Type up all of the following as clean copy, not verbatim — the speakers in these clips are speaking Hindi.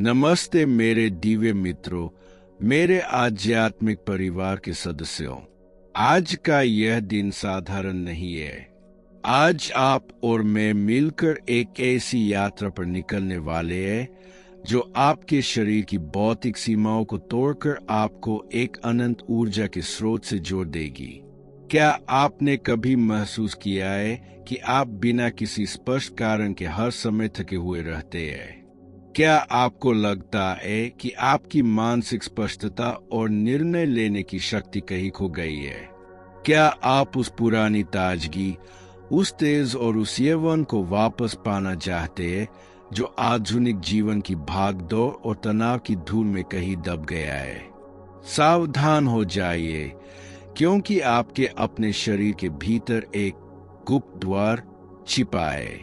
नमस्ते मेरे दिव्य मित्रों, मेरे आध्यात्मिक परिवार के सदस्यों। आज का यह दिन साधारण नहीं है। आज आप और मैं मिलकर एक ऐसी यात्रा पर निकलने वाले हैं जो आपके शरीर की भौतिक सीमाओं को तोड़कर आपको एक अनंत ऊर्जा के स्रोत से जोड़ देगी। क्या आपने कभी महसूस किया है कि आप बिना किसी स्पष्ट कारण के हर समय थके हुए रहते हैं? क्या आपको लगता है कि आपकी मानसिक स्पष्टता और निर्णय लेने की शक्ति कहीं खो गई है? क्या आप उस पुरानी ताजगी, उस तेज और उस यौवन को वापस पाना चाहते हैं जो आधुनिक जीवन की भागदौड़ और तनाव की धूल में कहीं दब गया है? सावधान हो जाइए, क्योंकि आपके अपने शरीर के भीतर एक गुप्त द्वार छिपा है।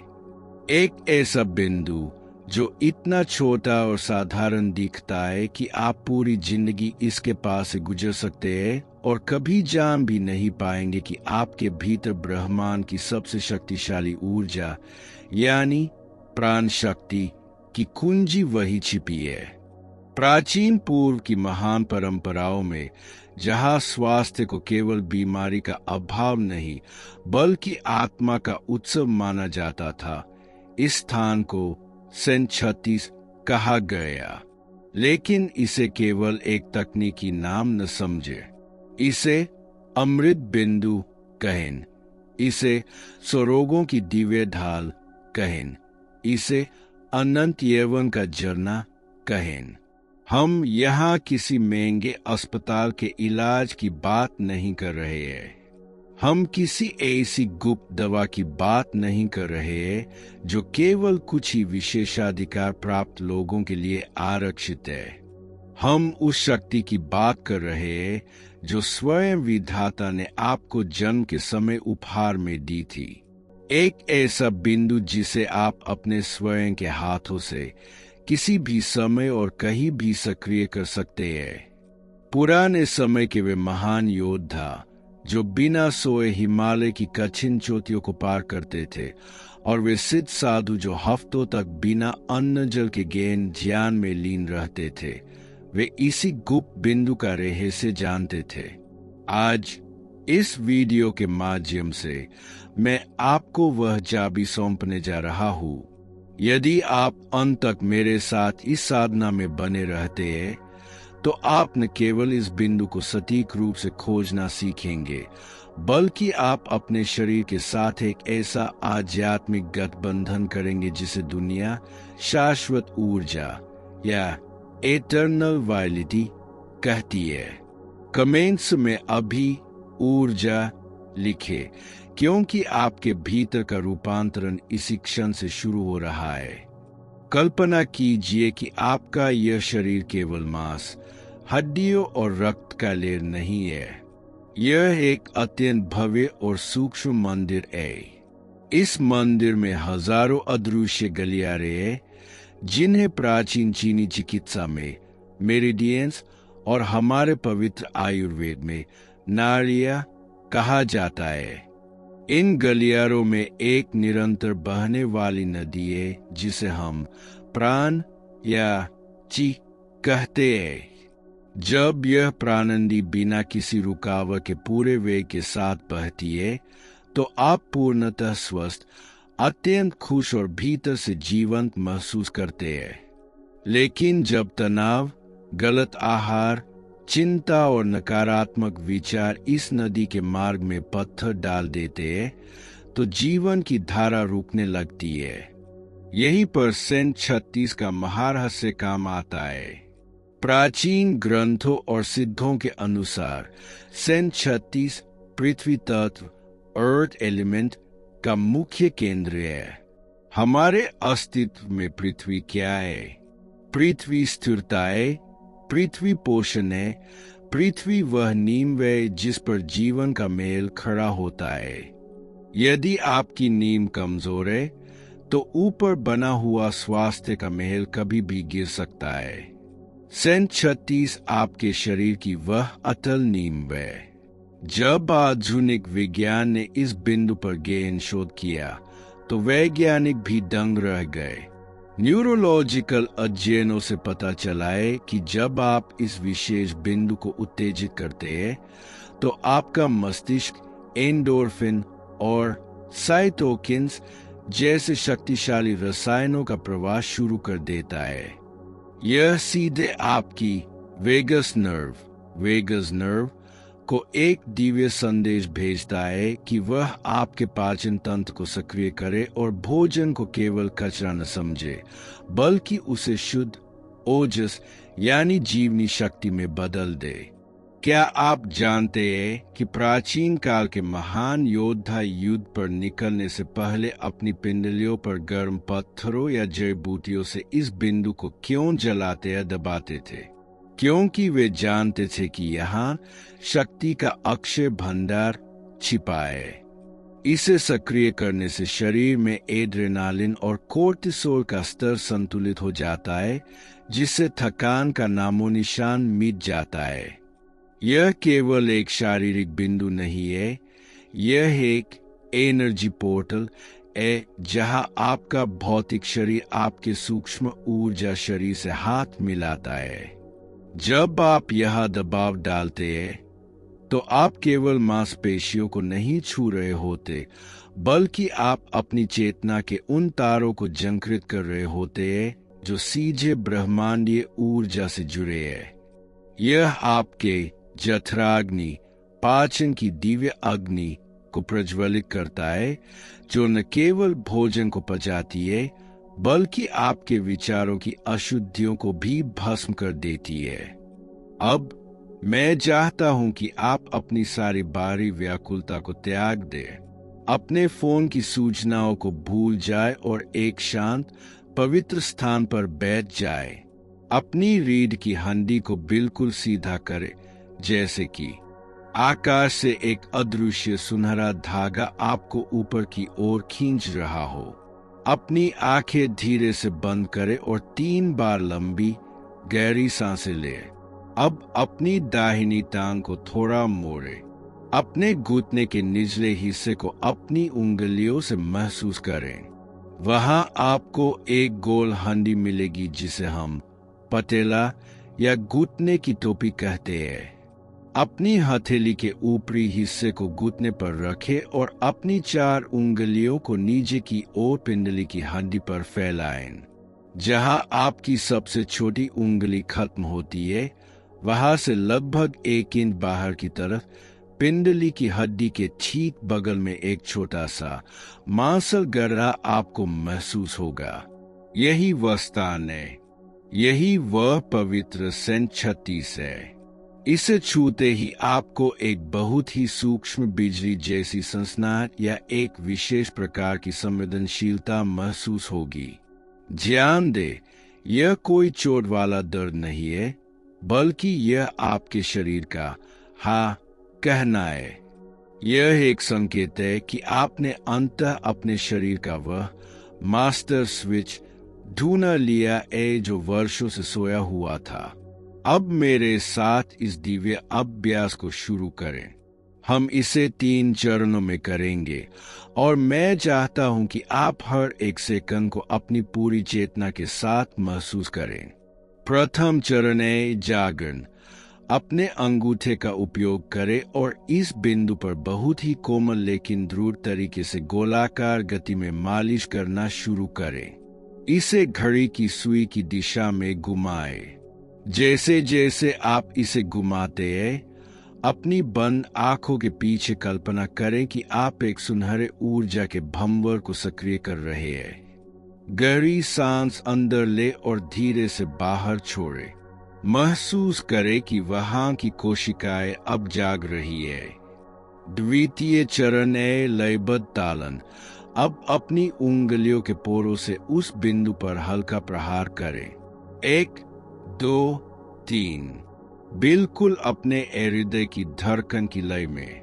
एक ऐसा बिंदु जो इतना छोटा और साधारण दिखता है कि आप पूरी जिंदगी इसके पास से गुजर सकते हैं और कभी जान भी नहीं पाएंगे कि आपके भीतर ब्रह्मांड की सबसे शक्तिशाली ऊर्जा यानी प्राण शक्ति की कुंजी वही छिपी है। प्राचीन पूर्व की महान परंपराओं में जहां स्वास्थ्य को केवल बीमारी का अभाव नहीं बल्कि आत्मा का उत्सव माना जाता था, इस स्थान को सेंट 36 कहा गया। लेकिन इसे केवल एक तकनीकी नाम न समझे। इसे अमृत बिंदु कहें, इसे स्वरोगों की दिव्य ढाल कहें, इसे अनंत यौवन का झरना कहें। हम यहाँ किसी महंगे अस्पताल के इलाज की बात नहीं कर रहे हैं। हम किसी ऐसी गुप्त दवा की बात नहीं कर रहे हैं जो केवल कुछ ही विशेषाधिकार प्राप्त लोगों के लिए आरक्षित है। हम उस शक्ति की बात कर रहे हैं जो स्वयं विधाता ने आपको जन्म के समय उपहार में दी थी। एक ऐसा बिंदु जिसे आप अपने स्वयं के हाथों से किसी भी समय और कहीं भी सक्रिय कर सकते हैं। पुराने समय के वे महान योद्धा जो बिना सोए हिमालय की कठिन चोटियों को पार करते थे, और वे सिद्ध साधु जो हफ्तों तक बिना अन्न जल के गहन ध्यान में लीन रहते थे, वे इसी गुप्त बिंदु का रहस्य जानते थे। आज इस वीडियो के माध्यम से मैं आपको वह चाबी सौंपने जा रहा हूँ। यदि आप अंत तक मेरे साथ इस साधना में बने रहते हैं तो आप न केवल इस बिंदु को सटीक रूप से खोजना सीखेंगे, बल्कि आप अपने शरीर के साथ एक ऐसा आध्यात्मिक गठबंधन करेंगे जिसे दुनिया शाश्वत ऊर्जा या एटर्नल वायलिटी कहती है। कमेंट्स में अभी ऊर्जा लिखे, क्योंकि आपके भीतर का रूपांतरण इसी क्षण से शुरू हो रहा है। कल्पना कीजिए कि आपका यह शरीर केवल मांस, हड्डियों और रक्त का लेर नहीं है। यह एक अत्यंत भव्य और सूक्ष्म मंदिर है। इस मंदिर में हजारों अदृश्य गलियारे हैं जिन्हें प्राचीन चीनी चिकित्सा में मेरिडियंस और हमारे पवित्र आयुर्वेद में नाड़ियां कहा जाता है। इन गलियारों में एक निरंतर बहने वाली नदी है जिसे हम प्राण या ची कहते हैं। जब यह प्राणनदी बिना किसी रुकावट के पूरे वेग के साथ बहती है तो आप पूर्णतः स्वस्थ, अत्यंत खुश और भीतर से जीवंत महसूस करते हैं। लेकिन जब तनाव, गलत आहार, चिंता और नकारात्मक विचार इस नदी के मार्ग में पत्थर डाल देते हैं तो जीवन की धारा रुकने लगती है। यहीं पर सेंट 36 का महारहस्य काम आता है। प्राचीन ग्रंथों और सिद्धों के अनुसार सेंट 36 पृथ्वी तत्व, अर्थ एलिमेंट का मुख्य केंद्र है। हमारे अस्तित्व में पृथ्वी क्या है? पृथ्वी स्थिरता है, पृथ्वी पोषण है, पृथ्वी वह नींव है जिस पर जीवन का महल खड़ा होता है। यदि आपकी नींव कमजोर है तो ऊपर बना हुआ स्वास्थ्य का महल कभी भी गिर सकता है। सेंट 36 आपके शरीर की वह अटल नींव है। जब आधुनिक विज्ञान ने इस बिंदु पर गहन शोध किया तो वैज्ञानिक भी दंग रह गए। न्यूरोलॉजिकल अध्ययनों से पता चला है कि जब आप इस विशेष बिंदु को उत्तेजित करते हैं तो आपका मस्तिष्क एंडोर्फिन और साइटोकिन्स जैसे शक्तिशाली रसायनों का प्रवाह शुरू कर देता है। यह सीधे आपकी वेगस नर्व को एक दिव्य संदेश भेजता है कि वह आपके पाचन तंत्र को सक्रिय करे और भोजन को केवल कचरा न समझे, बल्कि उसे शुद्ध ओजस यानी जीवनी शक्ति में बदल दे। क्या आप जानते हैं कि प्राचीन काल के महान योद्धा युद्ध पर निकलने से पहले अपनी पिंडलियों पर गर्म पत्थरों या जड़ी बूटियों से इस बिंदु को क्यों जलाते या दबाते थे? क्योंकि वे जानते थे कि यहाँ शक्ति का अक्षय भंडार छिपा है। इसे सक्रिय करने से शरीर में एड्रेनालिन और कोर्टिसोल का स्तर संतुलित हो जाता है, जिससे थकान का नामो निशान मिट जाता है। यह केवल एक शारीरिक बिंदु नहीं है, यह एक एनर्जी पोर्टल है जहां आपका भौतिक शरीर आपके सूक्ष्म ऊर्जा शरीर से हाथ मिलाता है। जब आप यह दबाव डालते हैं तो आप केवल मांसपेशियों को नहीं छू रहे होते, बल्कि आप अपनी चेतना के उन तारों को जंकृत कर रहे होते हैं जो सीधे ब्रह्मांडीय ऊर्जा से जुड़े हैं। यह आपके जठराग्नि, पाचन की दिव्य अग्नि को प्रज्वलित करता है, जो न केवल भोजन को पचाती है बल्कि आपके विचारों की अशुद्धियों को भी भस्म कर देती है। अब मैं चाहता हूं कि आप अपनी सारी बाहरी व्याकुलता को त्याग दें, अपने फोन की सूचनाओं को भूल जाए और एक शांत पवित्र स्थान पर बैठ जाए। अपनी रीढ़ की हड्डी को बिल्कुल सीधा करें, जैसे कि आकाश से एक अदृश्य सुनहरा धागा आपको ऊपर की ओर खींच रहा हो। अपनी आंखें धीरे से बंद करें और 3 बार लंबी गहरी सांसें लें। अब अपनी दाहिनी टांग को थोड़ा मोड़ें। अपने घुटने के निचले हिस्से को अपनी उंगलियों से महसूस करें। वहां आपको एक गोल हड्डी मिलेगी जिसे हम पटेला या घुटने की टोपी कहते हैं। अपनी हथेली के ऊपरी हिस्से को घुटने पर रखें और अपनी 4 उंगलियों को नीचे की ओर पिंडली की हड्डी पर फैलाएं। जहां आपकी सबसे छोटी उंगली खत्म होती है, वहां से लगभग 1 इंच बाहर की तरफ पिंडली की हड्डी के ठीक बगल में एक छोटा सा मांसल गड्ढा आपको महसूस होगा। यही वह स्थान है, यही वह पवित्र सेंट 36 है। इसे छूते ही आपको एक बहुत ही सूक्ष्म बिजली जैसी सनसनाहट या एक विशेष प्रकार की संवेदनशीलता महसूस होगी। ध्यान दे, यह कोई चोट वाला दर्द नहीं है, बल्कि यह आपके शरीर का हाँ कहना है। यह एक संकेत है कि आपने अंततः अपने शरीर का वह मास्टर स्विच ढूंढ लिया है जो वर्षों से सोया हुआ था। अब मेरे साथ इस दिव्य अभ्यास को शुरू करें। हम इसे 3 चरणों में करेंगे और मैं चाहता हूं कि आप हर एक सेकंड को अपनी पूरी चेतना के साथ महसूस करें। प्रथम चरण है जागरण। अपने अंगूठे का उपयोग करें और इस बिंदु पर बहुत ही कोमल लेकिन द्रुत तरीके से गोलाकार गति में मालिश करना शुरू करें। इसे घड़ी की सुई की दिशा में घुमाएं। जैसे जैसे आप इसे घुमाते हैं, अपनी बंद आंखों के पीछे कल्पना करें कि आप एक सुनहरे ऊर्जा के भंवर को सक्रिय कर रहे हैं। गहरी सांस अंदर ले और धीरे से बाहर छोड़े। महसूस करें कि वहां की कोशिकाएं अब जाग रही है। द्वितीय चरण है लयबद्ध तालन। अब अपनी उंगलियों के पोरों से उस बिंदु पर हल्का प्रहार करें। 1, 2, 3। बिल्कुल अपने हृदय की धड़कन की लय में।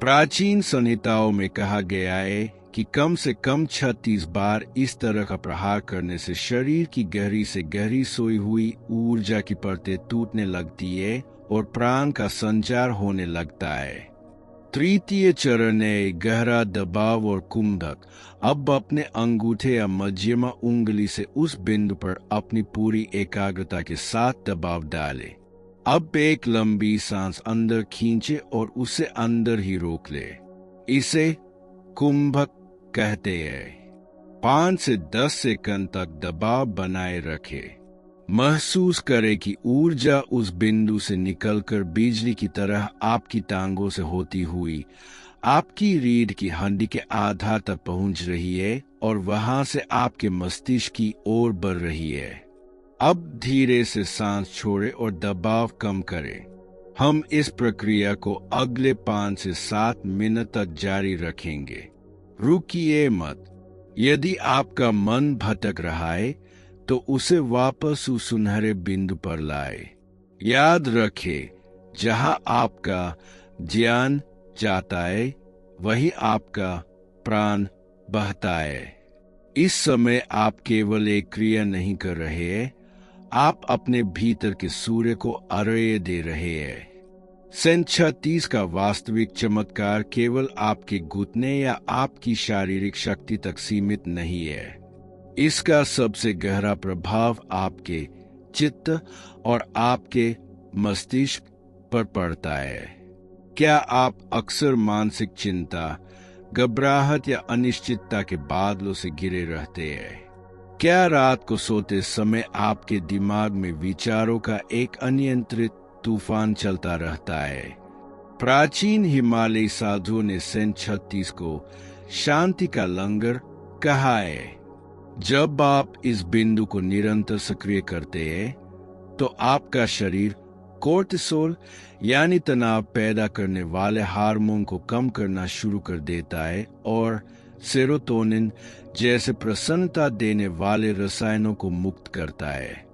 प्राचीन संहिताओं में कहा गया है कि कम से कम 36 बार इस तरह का प्रहार करने से शरीर की गहरी से गहरी सोई हुई ऊर्जा की परतें टूटने लगती है और प्राण का संचार होने लगता है। तृतीय चरण है गहरा दबाव और कुंभक। अब अपने अंगूठे या मध्यमा उंगली से उस बिंदु पर अपनी पूरी एकाग्रता के साथ दबाव डालें। अब एक लंबी सांस अंदर खींचे और उसे अंदर ही रोक ले। इसे कुंभक कहते हैं। 5 से 10 सेकंड तक दबाव बनाए रखें। महसूस करें कि ऊर्जा उस बिंदु से निकलकर बिजली की तरह आपकी टांगों से होती हुई आपकी रीढ़ की हड्डी के आधार तक पहुंच रही है और वहां से आपके मस्तिष्क की ओर बढ़ रही है। अब धीरे से सांस छोड़ें और दबाव कम करें। हम इस प्रक्रिया को अगले 5 से 7 मिनट तक जारी रखेंगे। रुकिए मत। यदि आपका मन भटक रहा है तो उसे वापस उस सुनहरे बिंदु पर लाए। याद रखें, जहां आपका ध्यान जाता है वही आपका प्राण बहता है। इस समय आप केवल एक क्रिया नहीं कर रहे हैं, आप अपने भीतर के सूर्य को अर्घ्य दे रहे हैं। सन 36 का वास्तविक चमत्कार केवल आपके घुटने या आपकी शारीरिक शक्ति तक सीमित नहीं है। इसका सबसे गहरा प्रभाव आपके चित्त और आपके मस्तिष्क पर पड़ता है। क्या आप अक्सर मानसिक चिंता, घबराहट या अनिश्चितता के बादलों से घिरे रहते हैं? क्या रात को सोते समय आपके दिमाग में विचारों का एक अनियंत्रित तूफान चलता रहता है? प्राचीन हिमालयी साधुओं ने सन 36 को शांति का लंगर कहा है। जब आप इस बिंदु को निरंतर सक्रिय करते हैं तो आपका शरीर कोर्टिसोल यानी तनाव पैदा करने वाले हार्मोन को कम करना शुरू कर देता है और सेरोटोनिन जैसे प्रसन्नता देने वाले रसायनों को मुक्त करता है।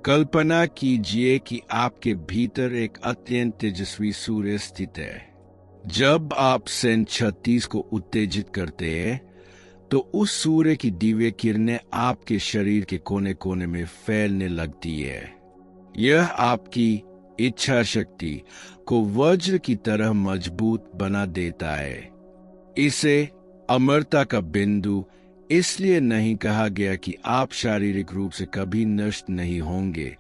कल्पना कीजिए कि आपके भीतर एक अत्यंत तेजस्वी सूर्य स्थित है। जब आप सन 36 को उत्तेजित करते हैं तो उस सूर्य की दिव्य किरणें आपके शरीर के कोने कोने में फैलने लगती है। यह आपकी इच्छा शक्ति को वज्र की तरह मजबूत बना देता है। इसे अमरता का बिंदु इसलिए नहीं कहा गया कि आप शारीरिक रूप से कभी नष्ट नहीं होंगे,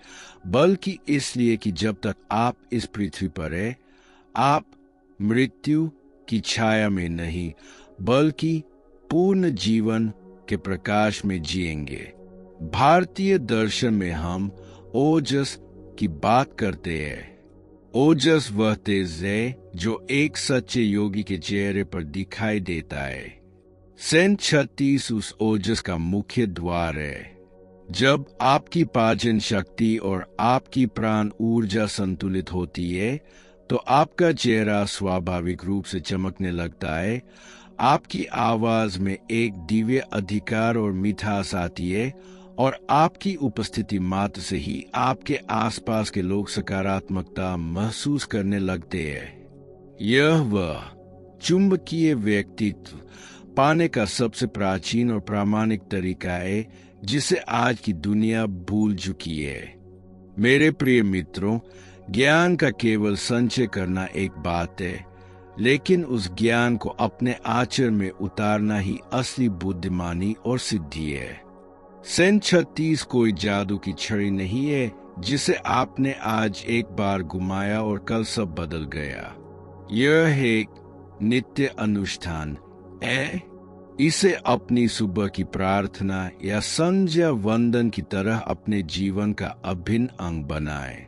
बल्कि इसलिए कि जब तक आप इस पृथ्वी पर हैं, आप मृत्यु की छाया में नहीं बल्कि पूर्ण जीवन के प्रकाश में जिएंगे। भारतीय दर्शन में हम ओजस की बात करते हैं। ओजस वह तेज है जो एक सच्चे योगी के चेहरे पर दिखाई देता है। सन 36 उस ओजस का मुख्य द्वार है। जब आपकी पाचन शक्ति और आपकी प्राण ऊर्जा संतुलित होती है तो आपका चेहरा स्वाभाविक रूप से चमकने लगता है। आपकी आवाज में एक दिव्य अधिकार और मिठास आती है और आपकी उपस्थिति मात्र से ही आपके आसपास के लोग सकारात्मकता महसूस करने लगते हैं। यह वह चुंबकीय व्यक्तित्व पाने का सबसे प्राचीन और प्रामाणिक तरीका है जिसे आज की दुनिया भूल चुकी है। मेरे प्रिय मित्रों, ज्ञान का केवल संचय करना एक बात है, लेकिन उस ज्ञान को अपने आचरण में उतारना ही असली बुद्धिमानी और सिद्धि है। सन 36 कोई जादू की छड़ी नहीं है जिसे आपने आज एक बार घुमाया और कल सब बदल गया। यह एक नित्य अनुष्ठान है। इसे अपनी सुबह की प्रार्थना या संध्या वंदन की तरह अपने जीवन का अभिन्न अंग बनाएं।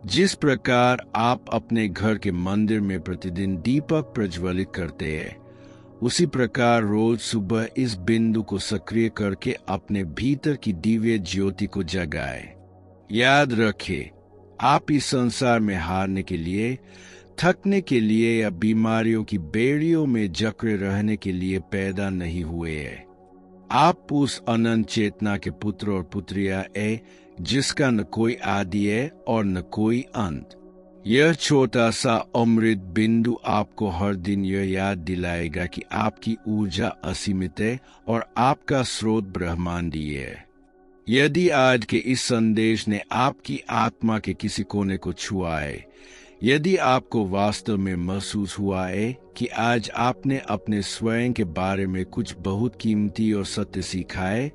जिस प्रकार आप अपने घर के मंदिर में प्रतिदिन दीपक प्रज्वलित करते हैं, उसी प्रकार रोज सुबह इस बिंदु को सक्रिय करके अपने भीतर की दिव्य ज्योति को जगाएं। याद रखें, आप इस संसार में हारने के लिए, थकने के लिए या बीमारियों की बेड़ियों में जकड़े रहने के लिए पैदा नहीं हुए हैं। आप उस अनंत चेतना के पुत्र और पुत्रियां हैं जिसका न कोई आदि है और न कोई अंत। यह छोटा सा अमृत बिंदु आपको हर दिन यह याद दिलाएगा कि आपकी ऊर्जा असीमित है और आपका स्रोत ब्रह्मांडीय है। यदि आज के इस संदेश ने आपकी आत्मा के किसी कोने को छुआ है यदि आपको वास्तव में महसूस हुआ है कि आज आपने अपने स्वयं के बारे में कुछ बहुत कीमती और सत्य सीखा है,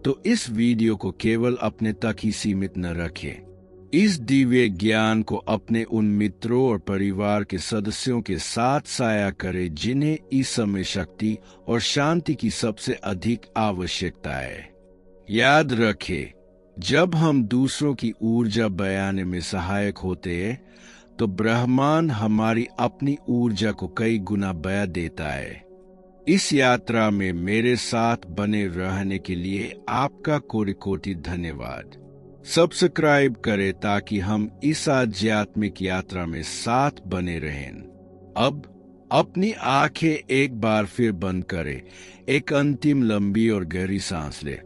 तो इस वीडियो को केवल अपने तक ही सीमित न रखें। इस दिव्य ज्ञान को अपने उन मित्रों और परिवार के सदस्यों के साथ साझा करें जिन्हें इस समय शक्ति और शांति की सबसे अधिक आवश्यकता है। याद रखें, जब हम दूसरों की ऊर्जा बढ़ाने में सहायक होते हैं, तो ब्रह्मांड हमारी अपनी ऊर्जा को कई गुना बढ़ा देता है। इस यात्रा में मेरे साथ बने रहने के लिए आपका कोटि-कोटि धन्यवाद। सब्सक्राइब करें ताकि हम इस आध्यात्मिक यात्रा में साथ बने रहें। अब अपनी आंखें एक बार फिर बंद करें, एक अंतिम लंबी और गहरी सांस लें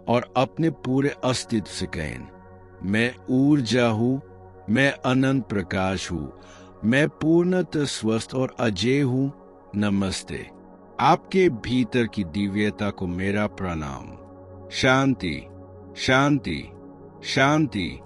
और अपने पूरे अस्तित्व से कहें, मैं ऊर्जा हूँ, मैं अनंत प्रकाश हूँ, मैं पूर्णतः स्वस्थ और अजेय हूँ। नमस्ते। आपके भीतर की दिव्यता को मेरा प्रणाम। शांति, शांति, शांति।